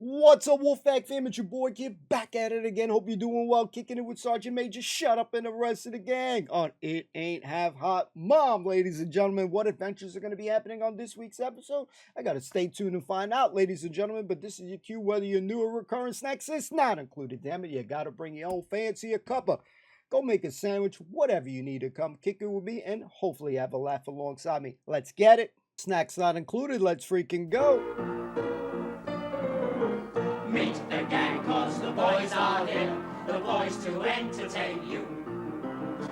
What's up, Wolfpack fam? It's your boy Kid back at it again. Hope you're doing well. Kicking it with Sergeant Major. Shut up and the rest of the gang on It Ain't Half Hot Mom, ladies and gentlemen. What adventures are going to be happening on this week's episode? I got to stay tuned and find out, ladies and gentlemen. But this is your cue. Whether you're new or recurring snacks, it's not included. Damn it, you got to bring your own fancy cuppa. Go make a sandwich, whatever you need to come kick it with me, and hopefully have a laugh alongside me. Let's get it. Snacks not included. Let's freaking go. Meet the gang, cause the boys are here, the boys to entertain you.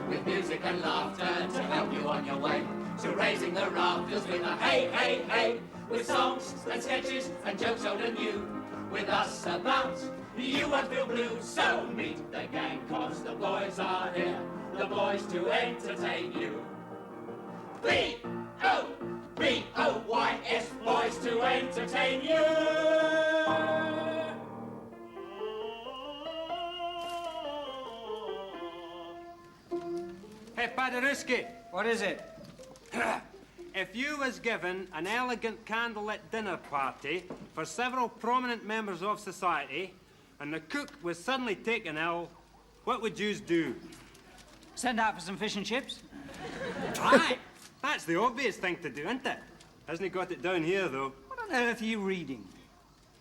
With music and laughter to help you on your way, to raising the rafters with a hey, hey, hey. With songs and sketches and jokes old and new. With us about, you won't feel blue. So meet the gang, cause the boys are here, the boys to entertain you. B-O-B-O-Y-S, boys to entertain you. Hey, Paderewski, What is it? if you was given an elegant candlelit dinner party for several prominent members of society and the cook was suddenly taken ill, what would yous do? Send out for some fish and chips? Aye, that's the obvious thing to do, isn't it? Hasn't he got it down here, though? What on earth are you reading?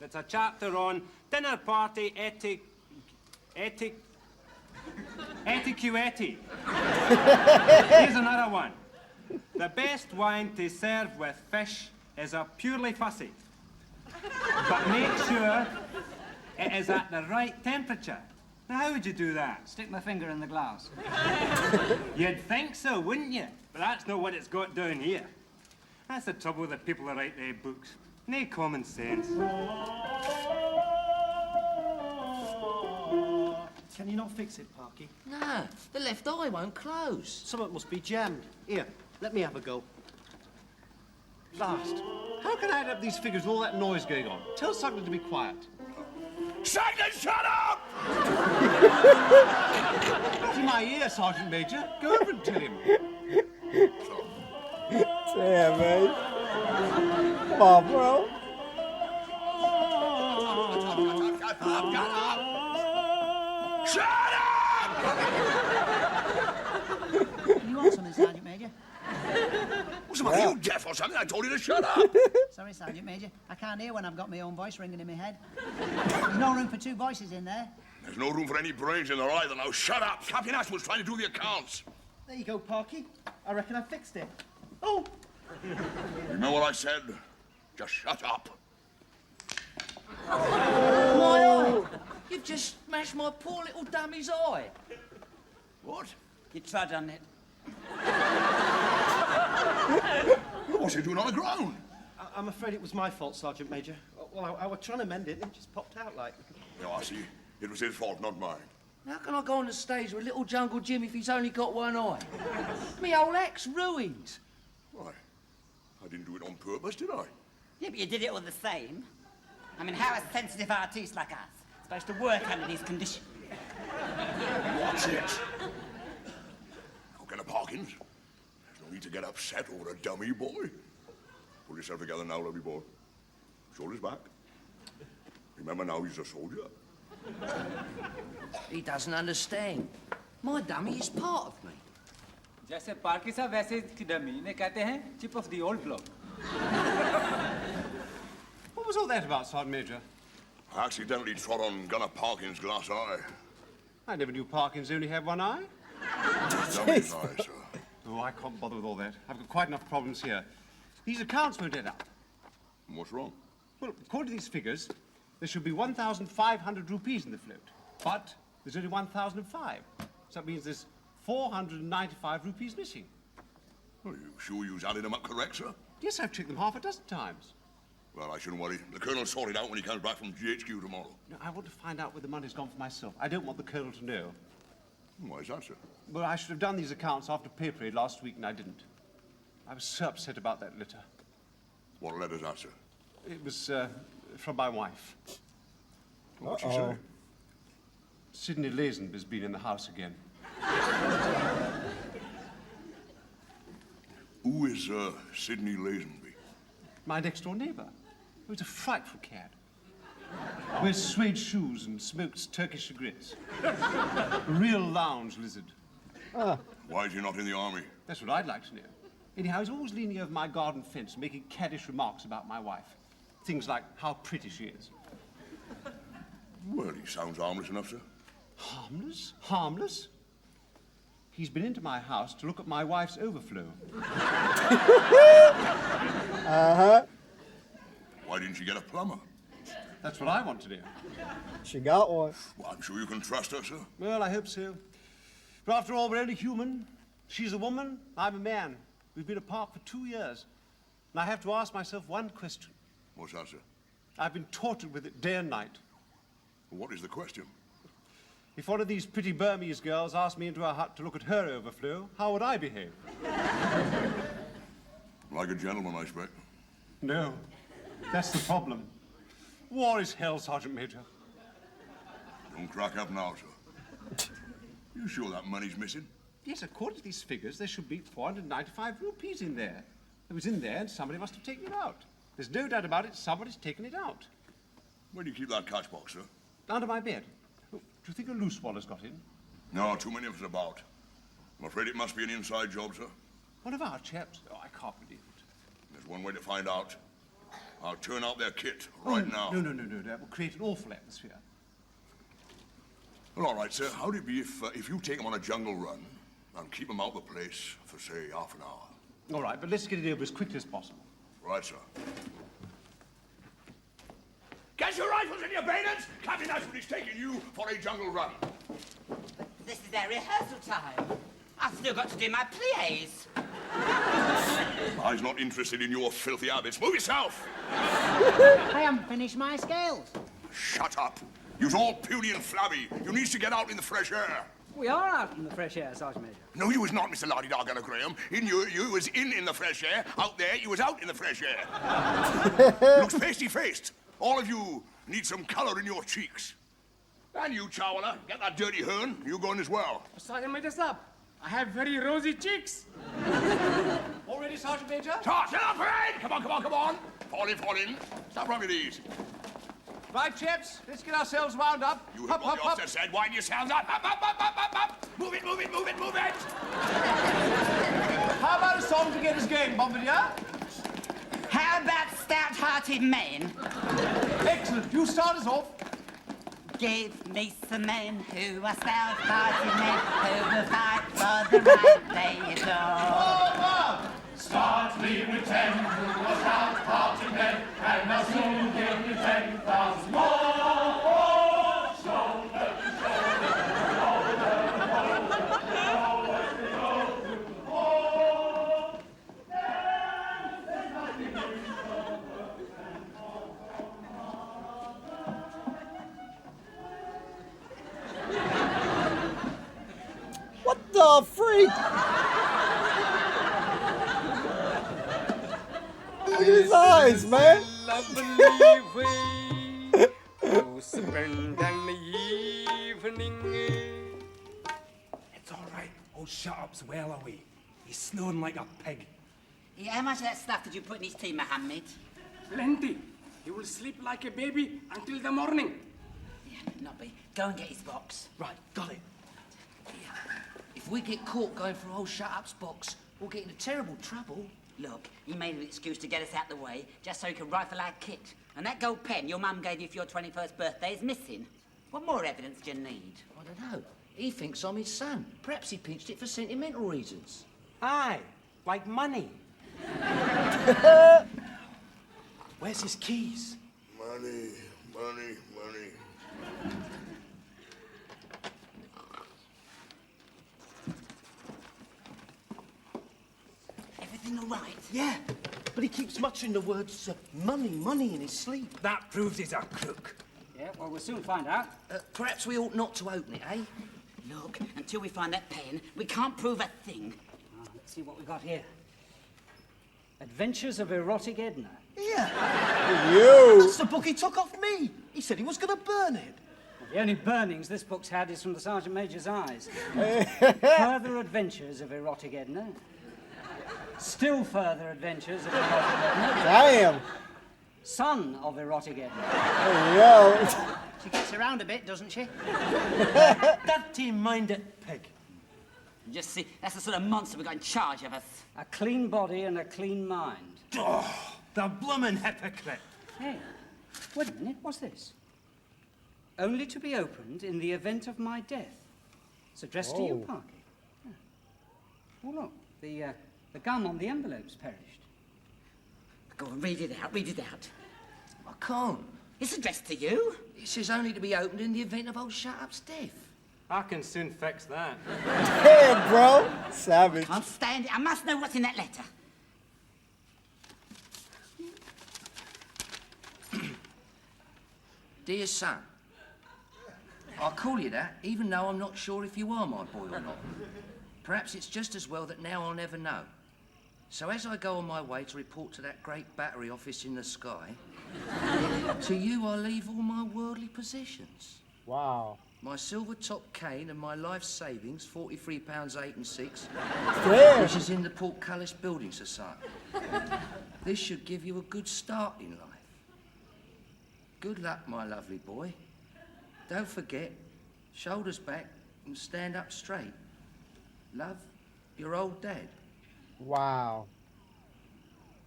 It's a chapter on dinner party etiquette. Here's another one. The best wine to serve with fish is a purely fussy. But make sure it is at the right temperature. Now, how would you do that? Stick my finger in the glass. You'd think so, wouldn't you? But that's not what it's got down here. That's the trouble with the people that write their books. No common sense. Can you not fix it, Parky? No, the left eye won't close. Something must be jammed. Here, let me have a go. Last. How can I add up these figures with all that noise going on? Tell Sugden to be quiet. Sugden, shut up! Not in my ear, Sergeant Major. Go over and tell him. Damn, man. Come on, bro. Shut up! Shut up! You want something, Sergeant Major? What's the matter? Are you deaf or something? I told you to shut up! Sorry, Sergeant Major. I can't hear when I've got my own voice ringing in my head. There's no room for two voices in there. There's no room for any brains in there either. Now shut up! Captain Ashwood's trying to do the accounts. There you go, Parky. I reckon I fixed it. Oh! Remember what I said? Just shut up. My eye! You've just smashed my poor little dummy's eye. What? You trod on it. What's he doing on the ground? I'm afraid it was my fault, Sergeant Major. Well, I was trying to mend it and it just popped out like... No, I see. It was his fault, not mine. How can I go on the stage with little Jungle Jim if he's only got one eye? Me whole act's ruined. Why? I didn't do it on purpose, did I? Yeah, but you did it all the same. I mean, how are sensitive artists like us supposed to work under these conditions? What's it? Now, get a Parkins. There's no need to get upset over a dummy boy. Pull yourself together now, lovely boy. Shoulders back. Remember now, he's a soldier. He doesn't understand. My dummy is part of me. जैसे पार्की साहब वैसे dummy ने कहते हैं chip of the old block. What was all that about, Sergeant Major? I accidentally trod on Gunner Parkins' glass eye. I never knew Parkins only had one eye. Dummy's eye, sir. Oh, I can't bother with all that. I've got quite enough problems here. These accounts won't add up. What's wrong? Well, according to these figures, there should be 1,500 rupees in the float. But there's only 1,005. So that means there's 495 rupees missing. Are you sure you added them up correct, sir? Yes, I've checked them half a dozen times. Well, I shouldn't worry. The Colonel'll sort it out when he comes back from GHQ tomorrow. No, I want to find out where the money's gone for myself. I don't want the Colonel to know. Why is that, sir? Well, I should have done these accounts after pay parade last week, and I didn't. I was so upset about that letter. What letter's that, sir? It was from my wife. What'd she say? Sidney Lazenby's been in the house again. Who is Sidney Lazenby? My next-door neighbour. He was a frightful cad. Wears suede shoes and smokes Turkish cigarettes. A real lounge lizard. Why is he not in the army? That's what I'd like to know. Anyhow, he's always leaning over my garden fence, making caddish remarks about my wife. Things like how pretty she is. Well, he sounds harmless enough, sir. Harmless? Harmless? He's been into my house to look at my wife's overflow. Why didn't you get a plumber? That's what I want to do. She got one. Well, I'm sure you can trust her, sir. Well, I hope so. But after all, we're only human. She's a woman, I'm a man. We've been apart for 2 years. And I have to ask myself one question. What's that, sir? I've been tortured with it day and night. What is the question? If one of these pretty Burmese girls asked me into her hut to look at her overflow, how would I behave? Like a gentleman, I expect. No, that's the problem. War is hell, Sergeant Major. Don't crack up now, sir. You sure that money's missing? Yes, according to these figures, there should be 495 rupees in there. It was in there and somebody must have taken it out. There's no doubt about it, somebody's taken it out. Where do you keep that catch box, sir? Under my bed. Oh, do you think a loose one has got in? No, too many of us about. I'm afraid it must be an inside job, sir. One of our chaps? Oh, I can't believe it. There's one way to find out. I'll turn out their kit right now. No. That will create an awful atmosphere. Well, all right, sir. How'd it be if you take them on a jungle run and keep them out of the place for, say, half an hour? All right, but let's get it over as quickly as possible. Right, sir. Get your rifles and your bayonets! Captain Ashford is taking you for a jungle run. This is their rehearsal time. I've still got to do my plies. I'm not interested in your filthy habits. Move yourself! I haven't finished my scales. Shut up. You're all puny and flabby. You need to get out in the fresh air. We are out in the fresh air, Sergeant Major. No, you was not, Mr. Lardy-Dargana Graham. You was in the fresh air. Out there, you was out in the fresh air. Looks pasty-faced. All of you need some colour in your cheeks. And you, Chawala, get that dirty hern. You going as well. Sergeant Major, sir, I have very rosy cheeks. All ready, Sergeant Major? Toss it up, parade! Come on. Fall in. Stop rubbing these. Right, chaps, let's get ourselves wound up. You heard what the officer said. Wind yourselves up. Up. Move it. How about a song to get us going, Bombardier? How about stout-hearted men? Excellent. You start us off. Give me some men who are stout-hearted men who will fight for the right they adore. Start me with 10 who are stout-hearted men, and I'll soon give you 10,000 more. Shoulder to shoulder, What the freak? Look at his eyes, man. Lovely way to spend an evening. It's all right. Old Shut-Up's well away. He's snoring like a pig. Yeah, how much of that stuff did you put in his tea, Mohammed? Plenty. He will sleep like a baby until the morning. Yeah, Nobby, go and get his box. Right, got it. Yeah. If we get caught going for old Shut-Up's box, we'll get into terrible trouble. Look, he made an excuse to get us out the way, just so he could rifle our kit. And that gold pen your mum gave you for your 21st birthday is missing. What more evidence do you need? I don't know. He thinks I'm his son. Perhaps he pinched it for sentimental reasons. Aye, like money. Where's his keys? Money. Everything all right? Yeah, but he keeps muttering the words money in his sleep. That proves he's a crook. Yeah, well, we'll soon find out. Perhaps we ought not to open it, eh? Look, until we find that pen, we can't prove a thing. Let's see what we got here. Adventures of Erotic Edna. Yeah. You. That's the book he took off me. He said he was going to burn it. Well, the only burnings this book's had is from the Sergeant Major's eyes. Further Adventures of Erotic Edna. Still further Adventures of Erotic Edna. Damn. son of erotic Edna. Yo. She gets around a bit, doesn't she? Dirty minded pig. Just see, that's the sort of monster we got in charge of us. A clean body and a clean mind. Oh, the bloomin' hypocrite. Hey, wait a minute, what's this? Only to be opened in the event of my death. It's addressed to you, Parky. Yeah. Oh, look, the gum on the envelope's perished. Go on, read it out, read it out. I can't. It's addressed to you. It says only to be opened in the event of old Shut-Up's death. I can soon fix that. Hey, bro. Savage. I can't stand it. I must know what's in that letter. Dear son, I'll call you that, even though I'm not sure if you are my boy or not. Perhaps it's just as well that now I'll never know. So as I go on my way to report to that great battery office in the sky, to you I leave all my worldly possessions. Wow. My silver top cane and my life savings, £43.8 and 6, Damn. which is in the Portcullis Building Society. This should give you a good start in life. Good luck, my lovely boy. Don't forget, shoulders back and stand up straight. Love, your old dad. Wow.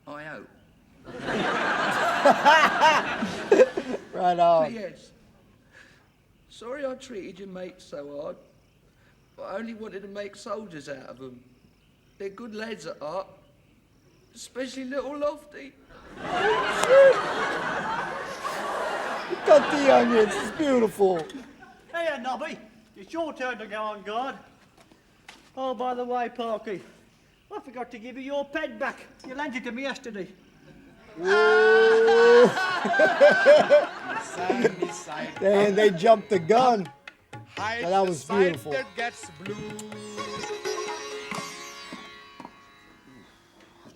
I hope. Right on. P.S. Sorry I treated your mates so hard. I only wanted to make soldiers out of them. They're good lads at heart. Especially little Lofty. Cut the onions. It's beautiful. Hey, Nobby. It's your turn to go on guard. Oh, by the way, Parky, I forgot to give you your pen back. You lent it to me yesterday. And they jumped the gun. Hide that was the beautiful. That gets blue.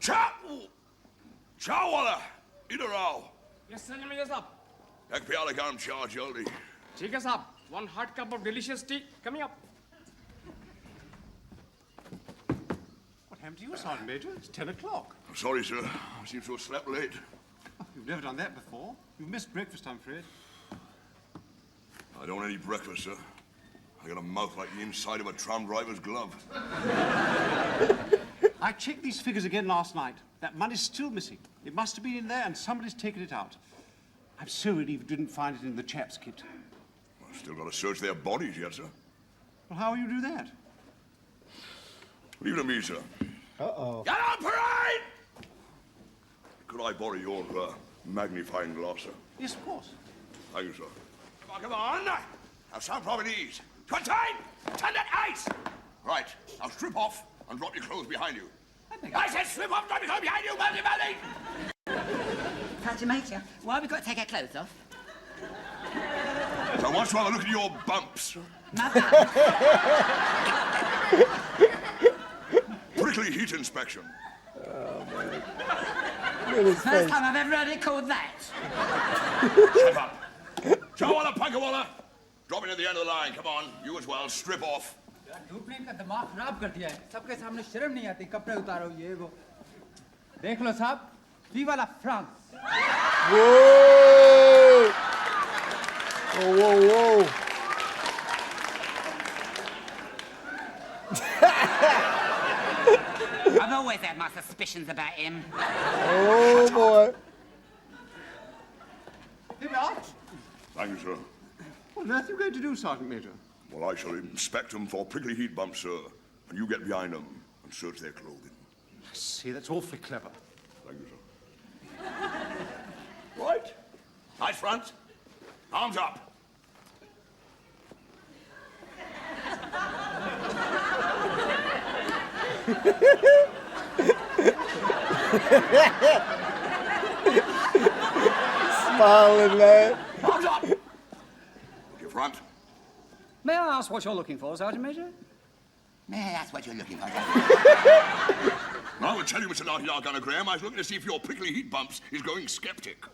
Ciao, walla. Idhar aao. Yes, Sergeant Major Saab. Ek pyala kaam cha jaldi. ठीक है साहब. 1 hot cup of delicious tea coming up. What happened to you, Sergeant Major? It's 10 o'clock. I'm sorry, sir. I seem to have slept late. Oh, you've never done that before. You've missed breakfast, I'm afraid. I don't eat breakfast, sir. I got a mouth like the inside of a tram driver's glove. I checked these figures again last night. That money's still missing. It must have been in there and somebody's taken it out. I'm so relieved you didn't find it in the chap's kit. I've still got to search their bodies yet, sir. Well, how will you do that? Leave it to me, sir. Uh-oh. Get on parade! Could I borrow your magnifying glass, sir? Yes, of course. Thank you, sir. Come on. Now, some properties. Contain! Turn that ice! Right. Now, strip off and drop your clothes behind you. I said strip off and drop your clothes behind you, Monty A. Sergeant Major, why have we got to take our clothes off? So I want to have a look at your bumps. Prickly heat inspection. Oh, man. Look at his First face. time I've ever heard it called that. Shut up. Chawala, Punkawala. Drop it at the end of the line. Come on. You as well. Strip off. ढूंढने का दिमाग खराब कर दिया है. सबके सामने शर्म नहीं आती. कपड़े उतारो ये वो. देख लो साहब. Viva la France. Whoa! Whoa, whoa, whoa. I've always had my suspicions about him. Oh, boy. Thank you, sir. What on earth are you going to do, Sergeant Major? Well, I shall inspect them for prickly heat bumps, sir. And you get behind them and search their clothing. I see, that's awfully clever. Thank you, sir. Right. Eyes front. Arms up. Smiling, man. Arms up. Look your front. May I ask what you're looking for, Sergeant Major? May I ask what you're looking for? Well, I will tell you, Mr. Graham, I was looking to see if your prickly heat bumps is going skeptic.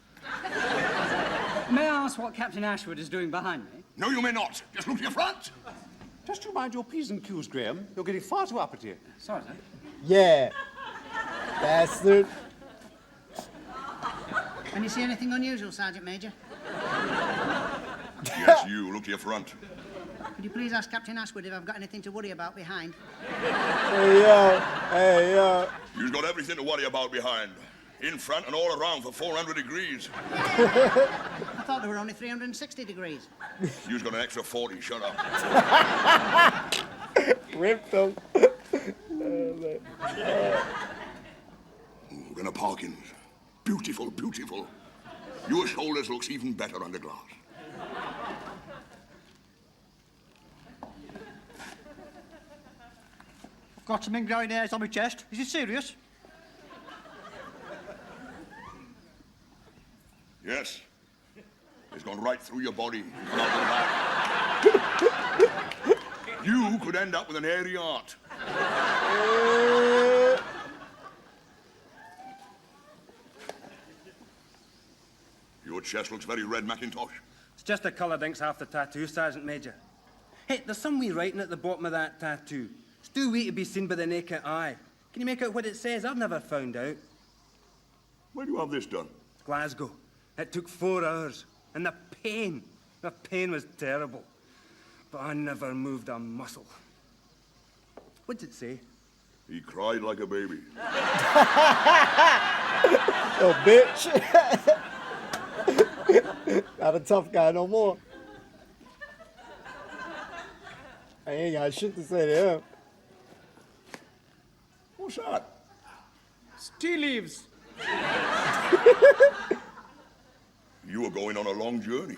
May I ask what Captain Ashwood is doing behind me? No, you may not. Just look to your front. Just you mind your P's and Q's, Graham. You're getting far too uppity. Sorry, sir. Yeah. Bastard. Can you see anything unusual, Sergeant Major? Yes, you. Look to your front. Could you please ask Captain Ashwood if I've got anything to worry about behind? Hey, yo. Hey, yo. You've got everything to worry about behind. In front and all around for 400 degrees. I thought there were only 360 degrees. You've got an extra 40. Shut up. Ripped them. We're gonna Parkins. Beautiful, beautiful. Your shoulders looks even better under glass. I've got some ingrowing hairs on my chest. Is it serious? Yes. It's gone right through your body. Not the back. You could end up with an hairy heart. Your chest looks very red, Macintosh. It's just the colour inks half the tattoo, Sergeant Major. Hey, there's some wee writing at the bottom of that tattoo. It's too wee to be seen by the naked eye. Can you make out what it says? I've never found out. Where do you have this done? Glasgow. It took 4 hours. And the pain was terrible. But I never moved a muscle. What did it say? He cried like a baby. Oh, bitch. Not a tough guy no more. I ain't got shit to say to him. What's that? It's tea leaves. You were going on a long journey.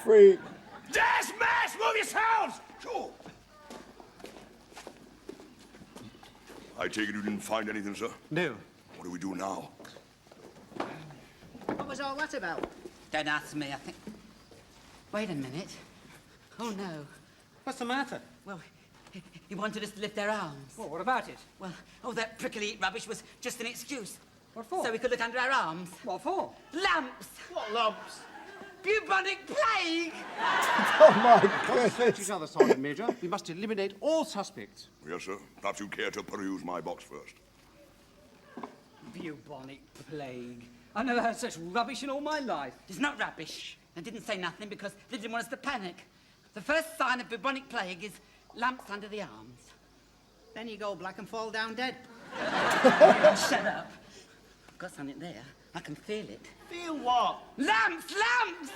Freak. Dismiss! Move yourselves! Sure. I take it you didn't find anything, sir? No. What do we do now? What was all that about? Don't ask me, I think... Wait a minute. Oh, no. What's the matter? Well, he wanted us to lift our arms. Well, what about it? Well, all that prickly rubbish was just an excuse. What for? So we could look under our arms. What for? Lumps! What lumps? Bubonic plague! Oh, my Search goodness. each other, Sergeant Major. We must eliminate all suspects. Yes, sir. Perhaps you care to peruse my box first. Bubonic plague. I never heard such rubbish in all my life. It's not rubbish. They didn't say nothing because they didn't want us to panic. The first sign of bubonic plague is lumps under the arms. Then you go black and fall down dead. Shut up. I've got something there. I can feel it. Feel what? Lumps! Lumps!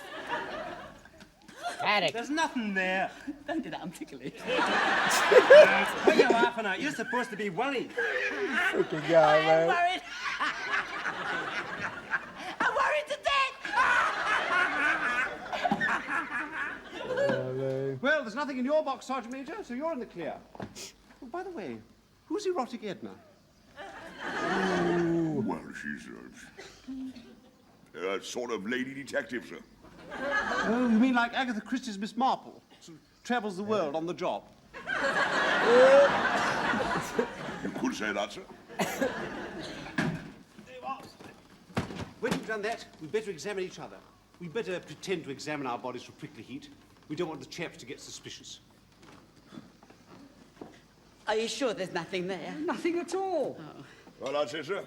Panic. There's nothing there. Don't do that, I'm ticklish. What are you laughing at? You're supposed to be worried. Freaking guy, I'm man. worried. I'm worried to death. Well, there's nothing in your box, Sergeant Major, so you're in the clear. Oh, by the way, who's erotic Edna? Well, she's a sort of lady detective, sir. Oh, you mean like Agatha Christie's Miss Marple? Sort of travels the world on the job. You could say that, sir. When you've done that, we'd better examine each other. We'd better pretend to examine our bodies for prickly heat. We don't want the chaps to get suspicious. Are you sure there's nothing there? Nothing at all. Oh. Well, that's it, sir.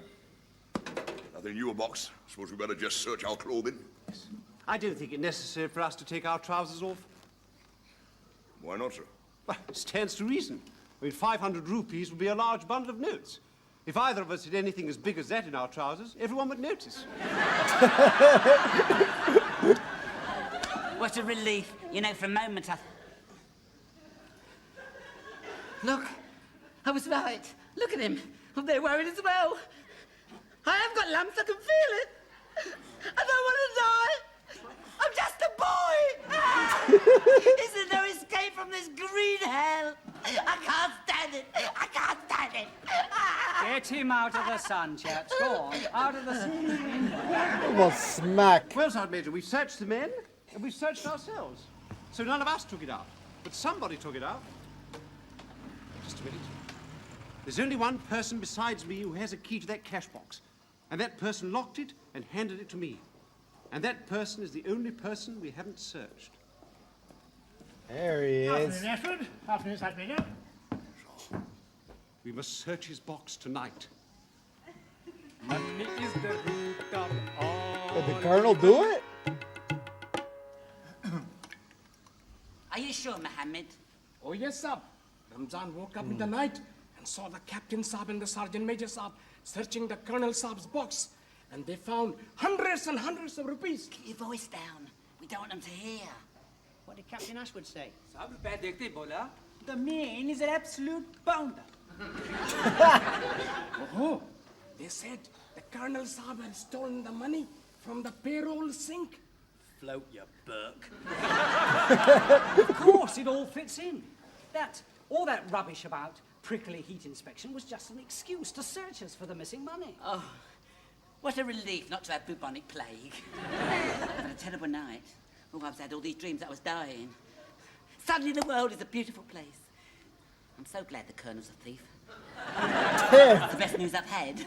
Nothing in your box. Suppose we better just search our clothing. I don't think it necessary for us to take our trousers off. Why not, sir? Well, it stands to reason. I mean, 500 rupees would be a large bundle of notes. If either of us had anything as big as that in our trousers, everyone would notice. What a relief. You know, for a moment I... Look, I was right. Look at him. Oh, they're worried as well. I have got lumps, I can feel it. I don't want to die. I'm just a boy. Isn't there escape from this green hell? I can't stand it. I can't stand it. Get him out of the sun, chaps. Go on, out of the sun. Almost smack. Well, Sergeant Major, we've searched the men, and we've searched ourselves. So none of us took it out. But somebody took it out. Just a minute. There's only one person besides me who has a key to that cash box. And that person locked it and handed it to me. And that person is the only person we haven't searched. There he is. Afternoon, Ashford. Afternoon, Sergeant Major. We must search his box tonight. Money is the root of all. Did the Colonel do it? Are you sure, Mohammed? Oh, yes, sir. Ramzan woke up in the night and saw the Captain Saab and the Sergeant Major Saab searching the Colonel Saab's box. And they found hundreds and hundreds of rupees. Keep your voice down. We don't want them to hear. What did Captain Ashwood say? The man is an absolute bounder. Oh, they said the Colonel Saab had stolen the money from the payroll sink. Float, you Burke. Of course, it all fits in. All that rubbish about prickly heat inspection was just an excuse to search us for the missing money. Oh, what a relief not to have bubonic plague. But a terrible night. Oh, I've had all these dreams that I was dying. Suddenly the world is a beautiful place. I'm so glad the Colonel's a thief. It's the best news I've had.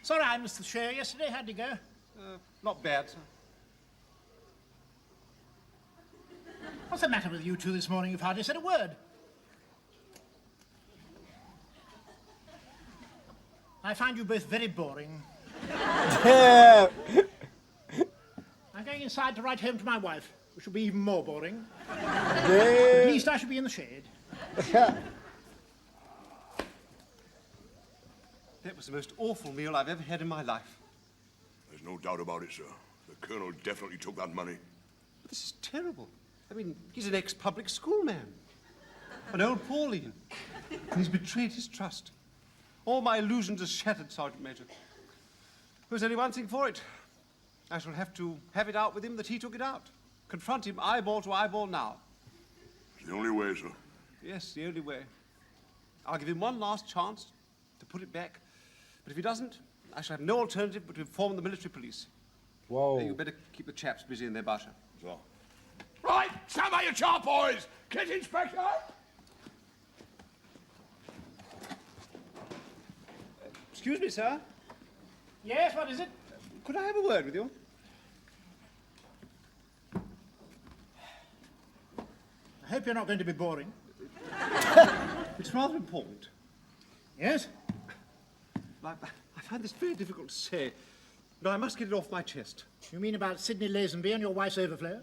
Sorry, I missed the show yesterday. How'd you go? Not bad, sir. What's the matter with you two this morning? You've hardly said a word. I find you both very boring. I'm going inside to write home to my wife, which will be even more boring. At least I should be in the shade. That was the most awful meal I've ever had in my life. There's no doubt about it, sir. The Colonel definitely took that money. But this is terrible. I mean, he's an ex-public school man. An old Pauline. And he's betrayed his trust. All my illusions are shattered, Sergeant Major. There's only one thing for it. I shall have to have it out with him that he took it out. Confront him eyeball to eyeball now. It's the only way, sir. Yes, the only way. I'll give him one last chance to put it back. But if he doesn't, I shall have no alternative but to inform the military police. Whoa. You better keep the chaps busy in their basha. So. Right, stand by your chart, boys. Get Inspector. Excuse me, sir. Yes, what is it? Could I have a word with you? I hope you're not going to be boring. It's rather important. Yes? I find this very difficult to say. No, I must get it off my chest. You mean about Sidney Lazenby and your wife's overflow?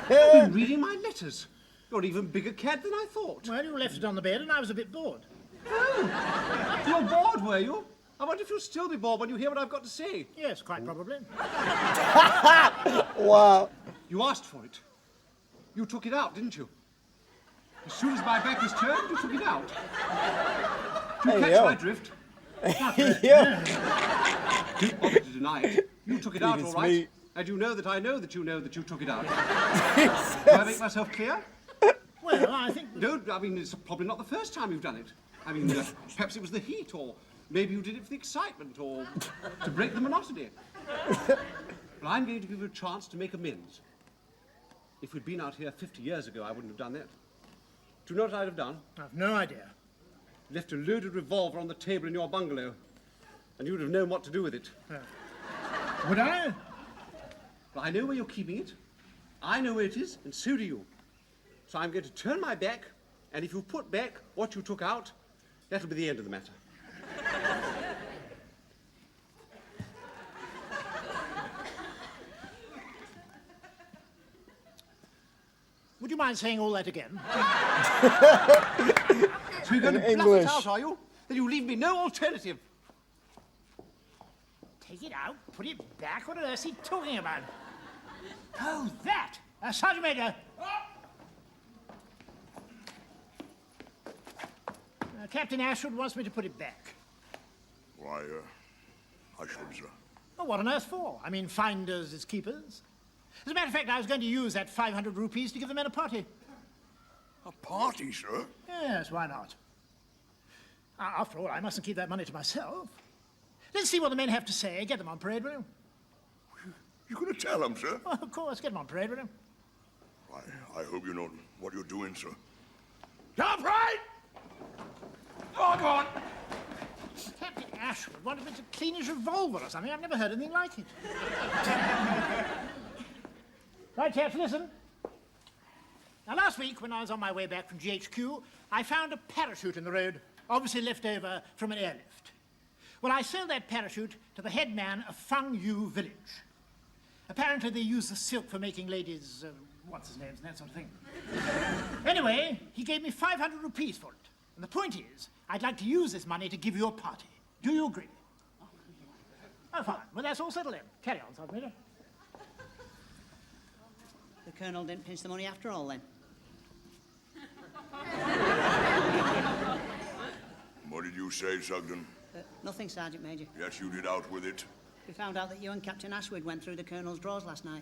You've been reading my letters. You're an even bigger cad than I thought. Well, you left it on the bed and I was a bit bored. Oh, you're bored, were you? I wonder if you'll still be bored when you hear what I've got to say. Yes, quite probably. Wow. You asked for it. You took it out, didn't you? As soon as my back was turned, you took it out. Do you catch my drift? Don't bother to deny it. You took it out, all right. Me. And you know that I know that you know that you took it out. Do I make myself clear? Well, I think... No, I mean, it's probably not the first time you've done it. I mean, perhaps it was the heat, or maybe you did it for the excitement, or to break the monotony. But I'm going to give you a chance to make amends. If we'd been out here 50 years ago, I wouldn't have done that. Do you know what I'd have done? I've no idea. Left a loaded revolver on the table in your bungalow, and you'd have known what to do with it. Would I? Well, I know where you're keeping it. I know where it is, and so do you. So I'm going to turn my back, and if you put back what you took out, that'll be the end of the matter. Would you mind saying all that again? So you're going to bluff it out, are you? Then you leave me no alternative. Take it out, put it back. What on earth is he talking about? Oh, that! Sergeant Major! Captain Ashwood wants me to put it back. Why, I should, sir. Oh, what on earth for? I mean, finders is keepers. As a matter of fact, I was going to use that 500 rupees to give the men a party. A party, sir? Yes, why not? After all, I mustn't keep that money to myself. Let's see what the men have to say. Get them on parade, will you? You're going to tell them, sir? Oh, of course, get them on parade, will you? I hope you know what you're doing, sir. Jump right! Oh, go on. Captain Ashwood wanted me to clean his revolver or something. I've never heard anything like it. Right, chaps, listen. Now, last week, when I was on my way back from GHQ, I found a parachute in the road, obviously left over from an airlift. Well, I sold that parachute to the head man of Feng Yu village. Apparently, they use the silk for making ladies, what's-his-names and that sort of thing. Anyway, he gave me 500 rupees for it. And the point is, I'd like to use this money to give you a party. Do you agree? Oh, fine. Well, that's all settled then. Carry on, Sergeant Major. The Colonel didn't pinch the money after all, then? What did you say, Sugden? Nothing, Sergeant Major. Yes, you did out with it. We found out that you and Captain Ashwood went through the Colonel's drawers last night.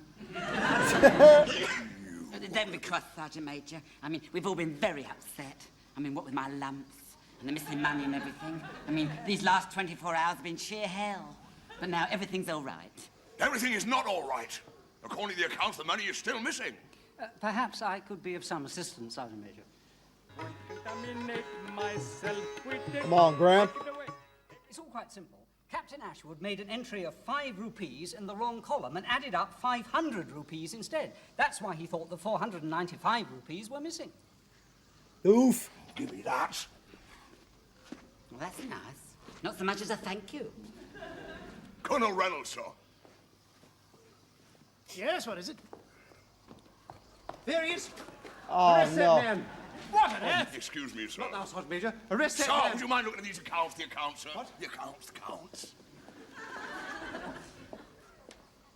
Don't be cross, Sergeant Major. I mean, we've all been very upset. I mean, what with my lumps and the missing money and everything. I mean, these last 24 hours have been sheer hell. But now everything's all right. Everything is not all right. According to the accounts, the money is still missing. Perhaps I could be of some assistance, Sergeant Major. Come on, Graham. It's all quite simple. Captain Ashwood made an entry of 5 rupees in the wrong column and added up 500 rupees instead. That's why he thought the 495 rupees were missing. Oof. Give me that. Well, that's nice. Not so much as a thank you. Colonel Reynolds, sir. Yes, what is it? There he is. Oh, Arrest no. that man. What on earth? Excuse me, sir. Not now, Sergeant Major. Arrest that Sir, man. would you mind looking at these accounts? The accounts, sir. What? The accounts.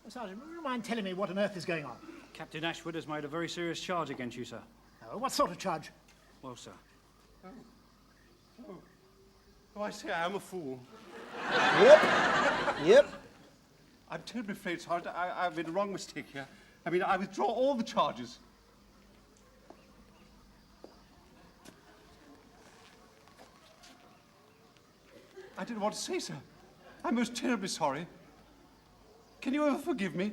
Sergeant, would you mind telling me what on earth is going on? Captain Ashwood has made a very serious charge against you, sir. Oh, what sort of charge? Well, sir. Oh, I say I am a fool. Yep. I'm terribly afraid, Sergeant. I've made a wrong mistake here. I mean, I withdraw all the charges. I didn't want to say so. I'm most terribly sorry. Can you ever forgive me?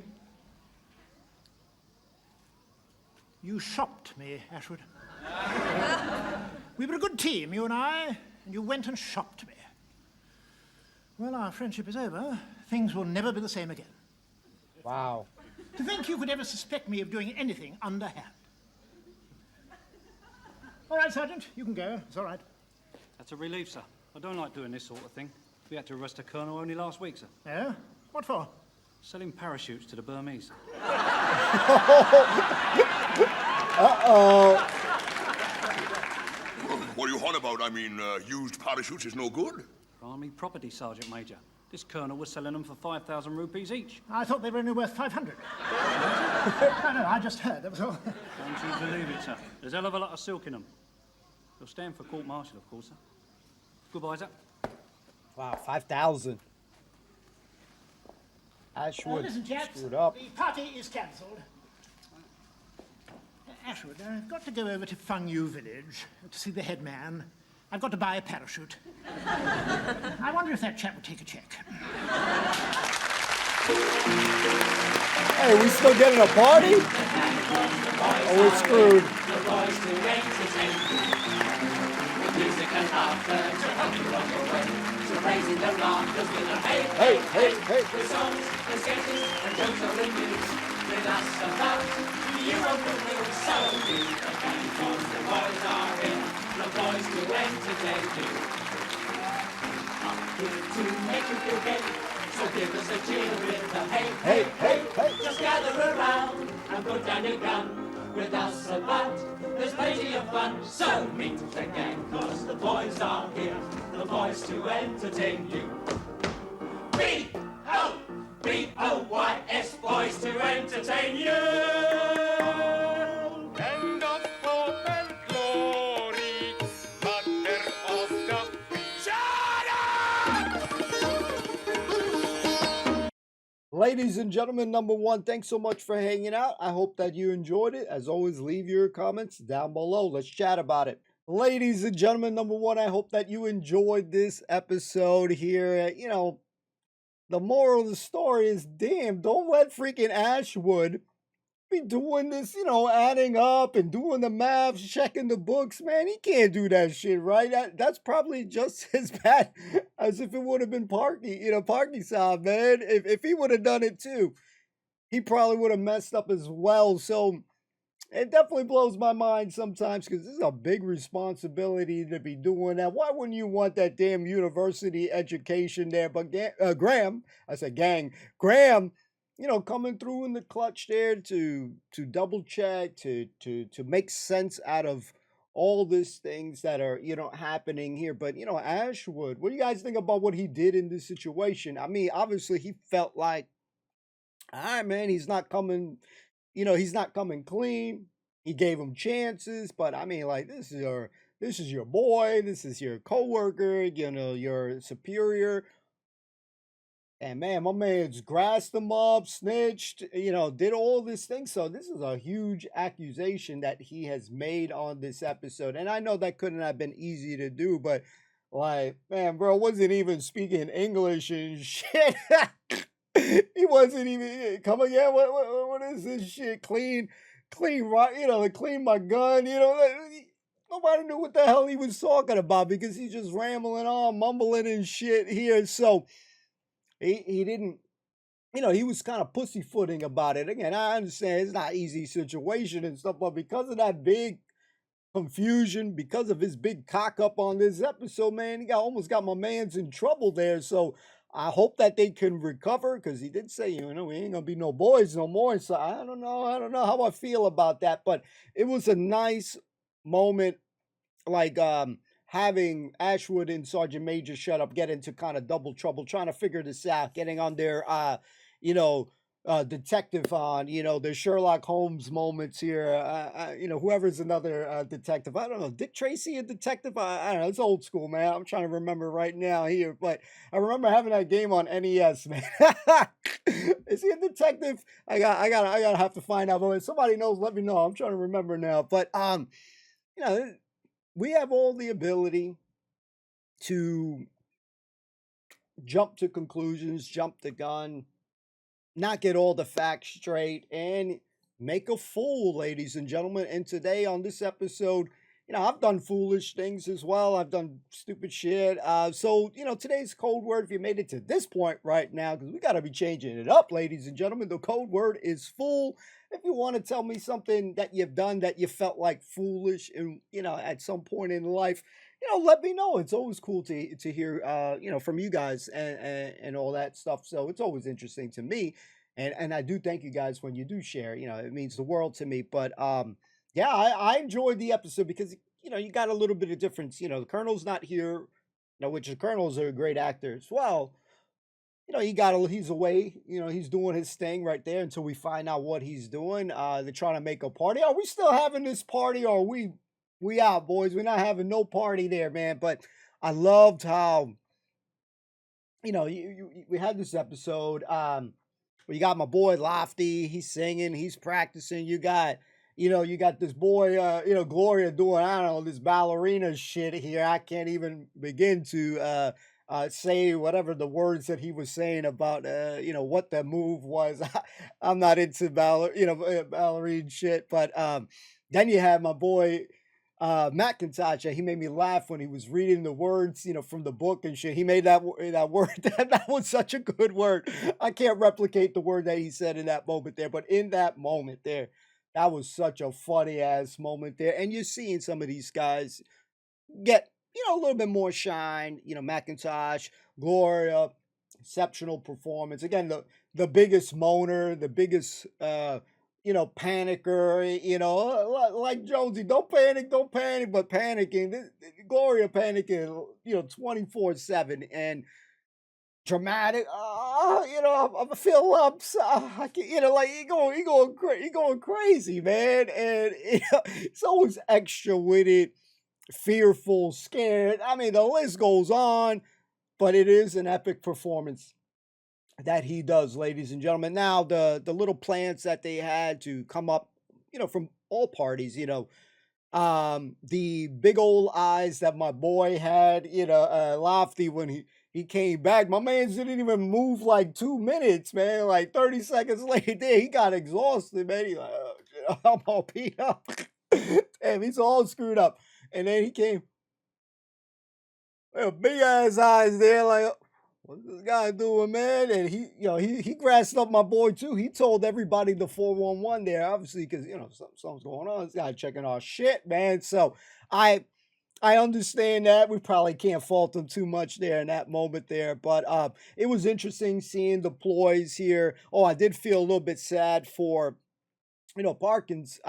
You shocked me, Ashwood. We were a good team, you and I, and you went and shocked me. Well, our friendship is over. Things will never be the same again. Wow. To think you could ever suspect me of doing anything underhand. All right, Sergeant, you can go. It's all right. That's a relief, sir. I don't like doing this sort of thing. We had to arrest a colonel only last week, sir. Yeah? What for? Selling parachutes to the Burmese. Uh-oh. What are you on about? I mean, used parachutes is no good. Army property, Sergeant Major. This colonel was selling them for 5,000 rupees each. I thought they were only worth 500. No, I just heard, that was all. Don't you believe it, sir. There's a hell of a lot of silk in them. They'll stand for court-martial, of course, sir. Goodbye, sir. Wow, 5,000. Ashwood Listen, chaps, screwed up. the party is cancelled. Ashwood, I've got to go over to Feng Yu village to see the head man. I've got to buy a parachute. I wonder if that chap would take a check. Hey, we still getting a party? Oh, we're screwed. The boys to entertain you. With music and laughter to help you on your way. So raising the rafters with a hey, hey, hey, hey. With songs, and sketches, and jokes all in news. With us about you open news. So be the gang, cause the boys are here. The boys to entertain you. Up here to make you feel gay. So give us a cheer with the hey, hey, hey, hey. Just gather around and put down your gun. With us about, there's plenty of fun. So meet the gang, cause the boys are here. The boys to entertain you. B-O-B-O-Y-S, boys to entertain you. And of hope and glory, mother of the... Shut up! Ladies and gentlemen, number one, thanks so much for hanging out. I hope that you enjoyed it. As always, leave your comments down below. Let's chat about it. Ladies and gentlemen, number one, I hope that you enjoyed this episode here. You know, the moral of the story is, damn, don't let freaking Ashwood be doing this, adding up and doing the math, checking the books, man. He can't do that shit, right? That's probably just as bad as if it would have been Parky Saab, man. If he would have done it too, he probably would have messed up as well. So it definitely blows my mind sometimes because this is a big responsibility to be doing that. Why wouldn't you want that damn university education there? But Graham, I said gang, Graham, coming through in the clutch there to double check, to make sense out of all these things that are, happening here. But, Ashwood, what do you guys think about what he did in this situation? I mean, obviously he felt like, all right, man, he's not coming clean. He gave him chances, but I mean, like, this is your boy, this is your coworker, your superior. And man, my man's grassed him up, snitched, did all this thing. So this is a huge accusation that he has made on this episode. And I know that couldn't have been easy to do, but like, man, bro wasn't even speaking English and shit. He wasn't even come again. What is this shit? Clean, right? Clean my gun. Nobody knew what the hell he was talking about because he's just rambling on, mumbling and shit here. So he didn't, he was kind of pussyfooting about it. Again, I understand it's not an easy situation and stuff, but because of that big confusion, because of his big cock up on this episode, man, he almost got my man's in trouble there. So I hope that they can recover because he did say, we ain't gonna be no boys no more. So I don't know how I feel about that, but it was a nice moment, like having Ashwood and Sergeant Major shut up, get into kind of double trouble, trying to figure this out, getting on their detective on, the Sherlock Holmes moments here. Whoever's another detective. I don't know, Dick Tracy, a detective. I don't know. It's old school, man. I'm trying to remember right now here, but I remember having that game on NES, man. Is he a detective? I gotta have to find out. But if somebody knows, let me know. I'm trying to remember now. But we have all the ability to jump to conclusions, jump the gun, not get all the facts straight, and make a fool, ladies and gentlemen. And today on this episode, I've done foolish things as well. I've done stupid shit. So today's code word, if you made it to this point right now, because we got to be changing it up, ladies and gentlemen, the code word is fool. If you want to tell me something that you've done that you felt like foolish and, at some point in life, let me know. It's always cool to hear, from you guys and all that stuff. So it's always interesting to me. And I do thank you guys when you do share, it means the world to me. But, yeah, I enjoyed the episode because, you got a little bit of difference. The Colonel's not here, which the Colonel's a great actor as well. He's away, he's doing his thing right there until we find out what he's doing. They're trying to make a party. Are we still having this party or are we out, boys? We're not having no party there, man. But I loved how, we had this episode where you got my boy Lofty. He's singing, he's practicing. You got this boy, Gloria doing, I don't know, this ballerina shit here. I can't even begin to say whatever the words that he was saying about, what the move was. I'm not into ballerina shit. But then you have my boy McIntosh. He made me laugh when he was reading the words, from the book and shit. He made that word. That was such a good word. I can't replicate the word that he said in that moment there. But in that moment there, that was such a funny ass moment there. And you're seeing some of these guys get, a little bit more shine. McIntosh, Gloria, exceptional performance. Again, the biggest moaner, the biggest, panicker, like Jonesy, don't panic, but panicking. Gloria panicking, 24/7 and dramatic. I feel lumps. I can't, he going crazy, man. And it's always extra with it. Fearful, scared. I mean, the list goes on, but it is an epic performance that he does, ladies and gentlemen. Now, the little plans that they had to come up, from all parties, the big old eyes that my boy had, Lofty, when he came back. My man didn't even move like 2 minutes, man. Like 30 seconds later, he got exhausted, man. He like, oh, shit, I'm all beat up. Damn, he's all screwed up. And then he came, big ass eyes there, like, what's this guy doing, man? And he grassed up my boy too. He told everybody the 411 there, obviously, because something's going on. This guy checking our shit, man. So I understand that. We probably can't fault him too much there in that moment there. But it was interesting seeing the ploys here. Oh, I did feel a little bit sad for, Parkins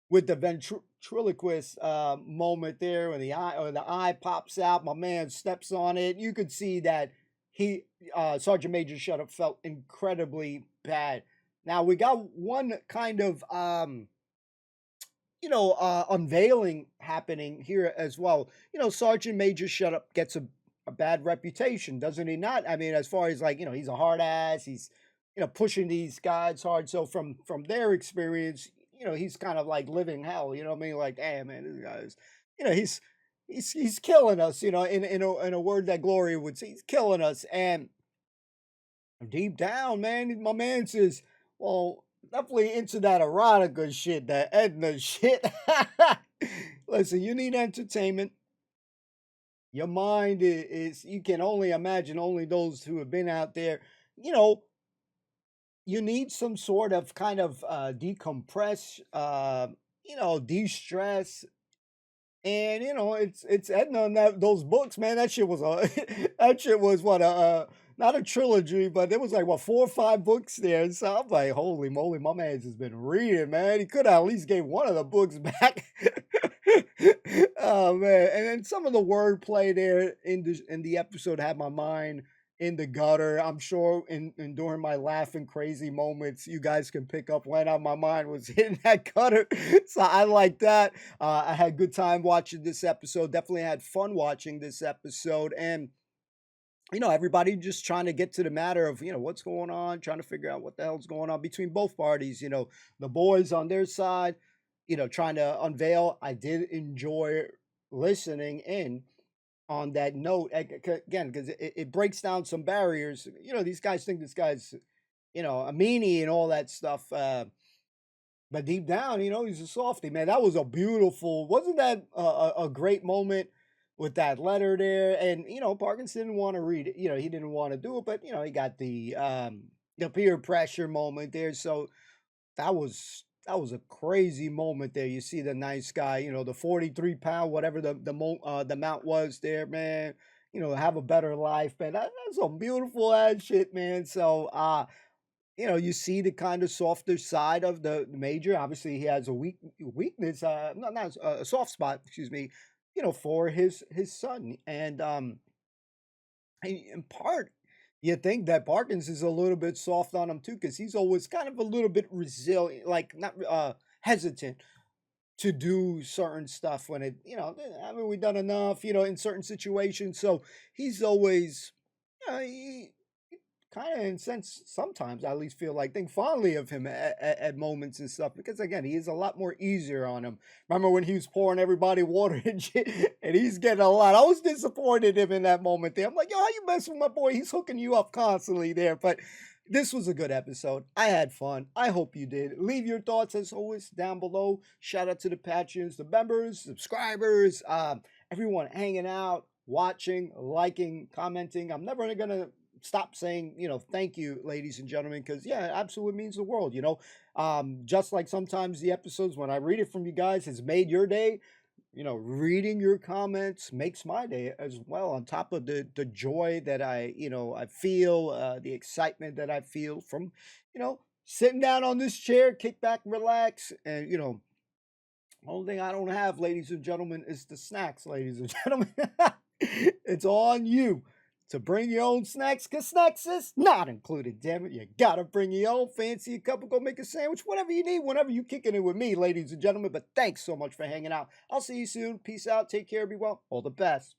with the ventriloquist moment there when the eye pops out. My man steps on it. You could see that Sergeant Major Shutup felt incredibly bad. Now, we got one kind of unveiling happening here as well. Sergeant Major Shutup gets a bad reputation, doesn't he not? I mean, as far as he's a hard ass, he's, pushing these guys hard. So from their experience, he's kind of like living hell, you know what I mean? Like, damn, man, this guy's, he's killing us, in a word that Gloria would say, he's killing us. And deep down, man, my man says, well, definitely into that erotica shit, that Edna shit. Listen, you need entertainment. Your mind is, you can only imagine, only those who have been out there, you need some sort of kind of decompress, de-stress. And it's Edna and those books, man. That shit was what not a trilogy, but there was like 4 or 5 books there. So I'm like, holy moly, my man's just been reading, man. He could have at least gave one of the books back. Oh man. And then some of the wordplay there in the episode had my mind in the gutter. I'm sure in during my laughing crazy moments, you guys can pick up when my mind was hitting that gutter. So I like that. I had a good time watching this episode. Definitely had fun watching this episode. And, everybody just trying to get to the matter of, what's going on, trying to figure out what the hell's going on between both parties. The boys on their side, trying to unveil. I did enjoy listening in on that note again, because it breaks down some barriers. These guys think this guy's, a meanie and all that stuff. But deep down, he's a softie, man. That was a beautiful, wasn't that a great moment with that letter there? And, Parkins didn't want to read it. He didn't want to do it, but, he got the peer pressure moment there. So that was a crazy moment there. You see the nice guy, the 43-pound, whatever the mount was there, man. Have a better life, man. That's some beautiful ass shit, man. So, you see the kind of softer side of the major. Obviously, he has a weakness, not a soft spot, excuse me, for his son. And in part, you think that Parkins is a little bit soft on him too, because he's always kind of a little bit resilient, like not hesitant to do certain stuff when it, haven't we done enough, in certain situations. So he's always, he kind of, in a sense, sometimes I at least feel like, think fondly of him at moments and stuff, because again, he is a lot more easier on him. Remember when he was pouring everybody water and shit, and he's getting a lot. I was disappointed in him in that moment there. I'm like, yo, how you mess with my boy? He's hooking you up constantly there. But this was a good episode. I had fun. I hope you did. Leave your thoughts as always down below. Shout out to the patrons, the members, subscribers, everyone hanging out, watching, liking, commenting. I'm never gonna stop saying, thank you, ladies and gentlemen, because yeah, it absolutely means the world. Just like sometimes the episodes when I read it from you guys has made your day. Reading your comments makes my day as well, on top of the joy that I feel, the excitement that I feel from, sitting down on this chair, kick back, relax. And, only thing I don't have, ladies and gentlemen, is the snacks, ladies and gentlemen. It's on you to bring your own snacks, because snacks is not included, damn it. You gotta bring your own. Fancy a cup, go make a sandwich, whatever you need, whenever you kicking it with me, ladies and gentlemen. But thanks so much for hanging out. I'll see you soon. Peace out. Take care. Be well. All the best.